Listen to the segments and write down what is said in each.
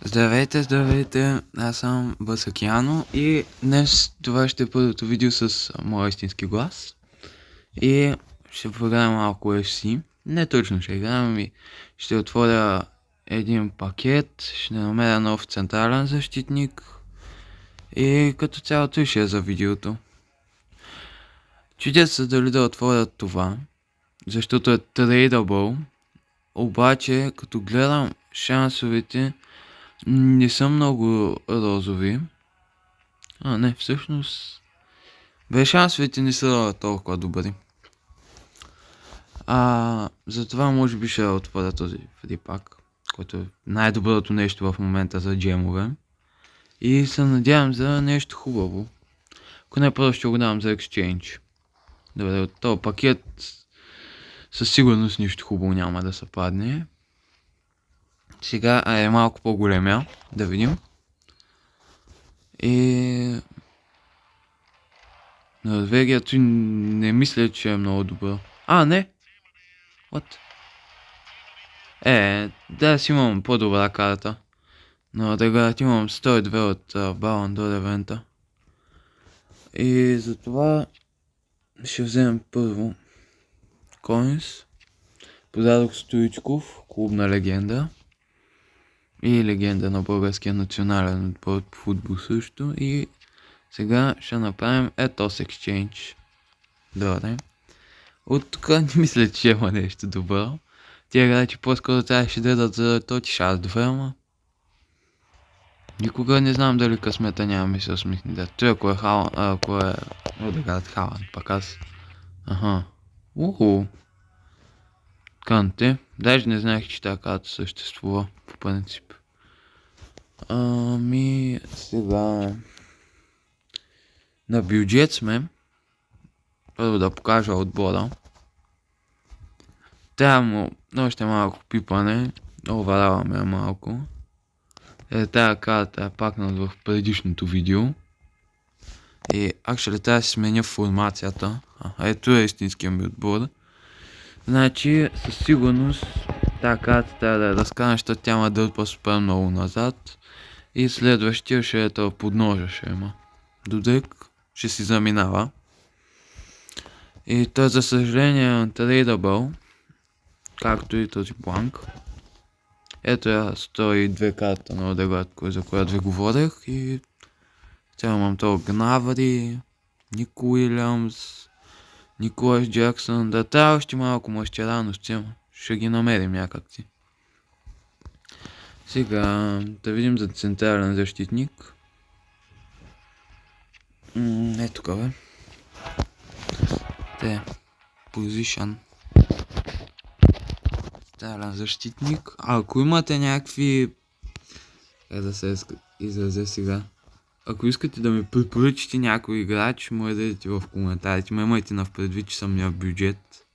Здравейте, здравейте, аз съм Басакяно и днес това ще е първото видео с моя истински глас. И ще поиграем малко FC. Не точно ще играем, ами ще отворя един пакет, ще намеря нов централен защитник и като цяло той ще е за видеото. Чудя се дали да отворя това, защото е трейдабъл, обаче като гледам шансовете не са много розови. Не, всъщност шансовете не са толкова добри. Затова може би ще отворя този фрипак, който е най-доброто нещо в момента за джемове. И се надявам за нещо хубаво. Ако не, просто ще го давам за exchange. Добре, от този пакет със сигурност нищо хубаво няма да се падне. Сега е малко по-големя, да видим. И Норвегията не мисля, че е много добър. Не! What? Да си имам по-добра карта. Но да имам 102 от Ballon d'Or евента. И затова ще вземем първо Coins. Подадох Стоичков, клубна легенда. И легенда на българския национален отбор по футбол също. И сега ще направим Ethos Exchange. Добре. От тук не мисля, че има нещо добро. Тия играчи по-скоро трябваше да дадат за тоти шанс 2, ама никога не знам дали късмета няма ми се усмихне. Да, той ако е Халан, ако е Одегард Халан, пак аз. Канте. Даже не знаех, че тази карта съществува по принцип. Сега на бюджет сме. Първо да покажа отбора. Трябва му още малко пипане. Овараваме малко. Тая карта е пакнат в предишното видео. И actually трябва да си сменя формацията. Ето е истинския ми отбор. Значи със сигурност тази карта трябва да е разкарана, защото тя ма дърпа супер много назад. И следващия ще е това подножа ще има. Дудек ще си заминава. И той за съжаление е untradeable, както и този бланк. Ето я 102 карта на Одегард, за която ви говорех. И сега имам това Гнаври, Нико Уилямс, Николас Джаксън. Да трябва още малко мъщераност има. Ще ги намерим някакси. Сега да видим за централен защитник. Ето тук бе. Position. Централен защитник. Ако имате някакви... Как да се изразя сега? Ако искате да ми препоръчите някой играч, може да дадете в коментарите. Имайте на предвид, че съм на бюджет.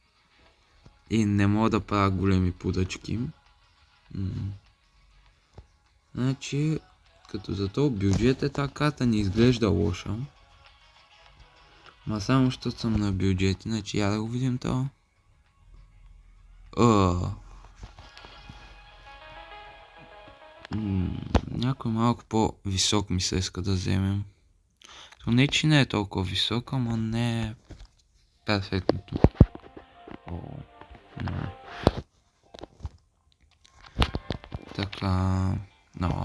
И не мога да правя големи поръчки. Значи, като за този бюджет тази карта не изглежда лоша. Ма само защото съм на бюджет, иначе я да го видим това. Някой малко по-висок ми се иска да вземем. То не че не е толкова висок, ама не е перфектното. Така...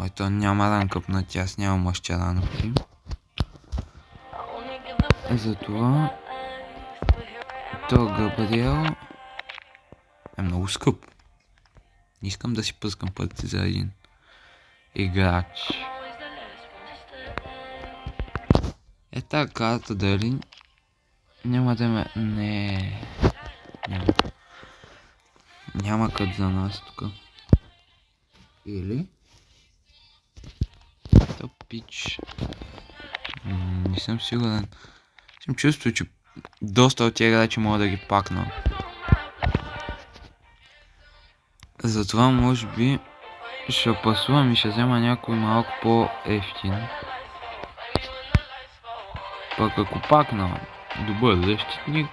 ето няма ранкъп на тя, аз нямам мъщераности. Затова... То Габриел... е много скъп. Не искам да си пъскам парите за един играч. Тази карта дали... няма да ме... Няма кът за нас тук. Или... Топ пич... не съм сигурен. Съм чувствал, че доста от тия играчи мога да ги пакна. Затова може би ще пасувам и ще взема някой малко по-ефтин. Пък ако пакна добър защитник,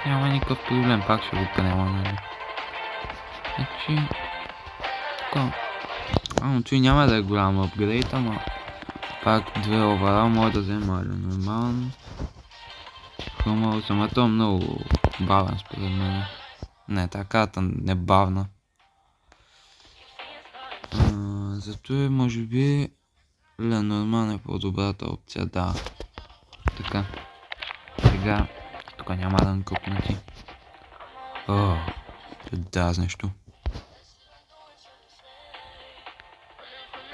няма никакъв проблем, пак ще го приема, нали. Значи... Но той няма да е голям апгрейд, ама пак 2 оварал може да взема нормално. Хубаво съм, а то е много бавен според мен. Не, тази карта не бавна. Зато е, може би, Ленорман е по-добрата опция, да. Така. Сега, тук няма да накъпнати. Да, нещо.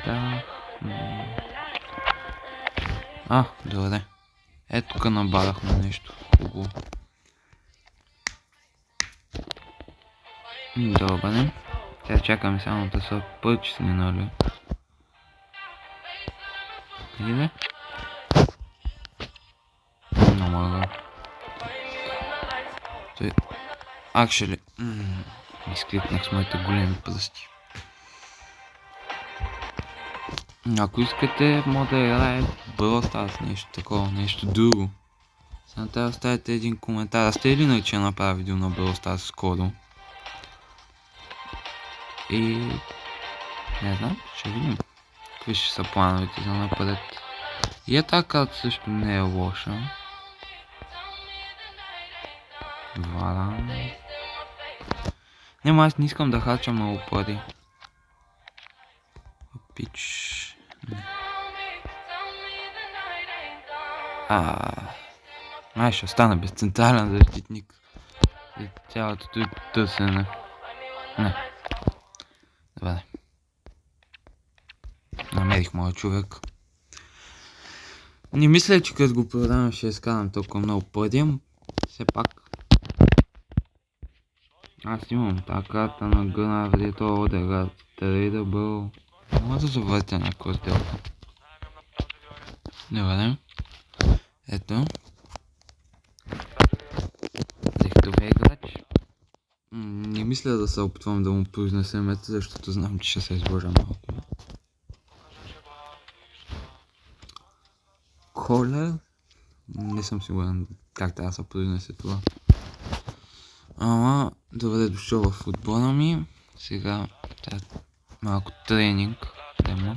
Да. Добре. Ето тук набавяхме нещо хубаво. Добре. Сега чакаме само да са пърчисни, нали? Къде? Не мога. Той... Actually... изкликнах с моите големи пръсти. Ако искате, може да играе Brawl Stars, нещо такова, нещо друго. Сега трябва да оставите един коментар. Сте ли иначе направя видео на Brawl Stars скоро? И... не знам, ще видим. Какви ще са плановете за напред. И тази карта също не е лоша. Варан. Не, аз не искам да харчам много пари. Пич. Ще остана без централен защитник. И цялото той търсене. Не. Добре. Намерих моя човек. Не мисля, че като го продам ще изкарам толкова много пари. Все пак. Аз имам тази карта на гъна преди това Одегард. Трейдър был. Може да завъртя някаква сделка. Добре. Ето. Зехтове играч. Не мисля да се опитвам да му произнесем името, защото знам, че ще се изложа малко. Колер? Не съм сигурен как трябва да се произнесе това. Ама, добре дошъл в футбола ми. Сега малко тренинг. Демо.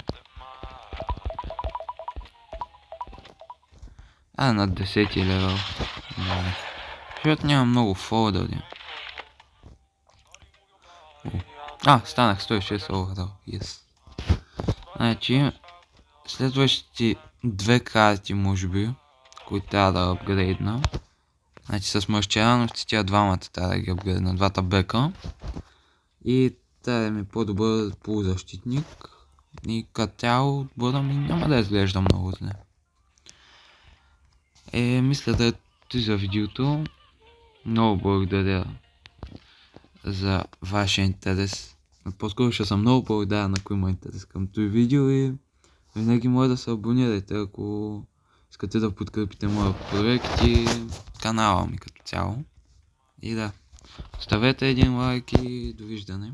На 10 левел. Да. Защото няма много фолдъри. Станах 106 овърал. Yes. Значи, следващите 2 карти, може би, които трябва да апгрейдна. Значи с мъжчерановци тя двамата трябва да ги апгрейдна, двата бека. И трябва да ми е по-добър полузащитник. И като цяло отбора ми няма да изглежда много зле. Мисля да е за видеото. Много благодаря за вашия интерес. По-скоро ще съм много благодарен, ако има интерес към този видео и винаги може да се абонирайте, ако искате да подкрепите моя проект и канала ми като цяло. И да, оставете един лайк и довиждане.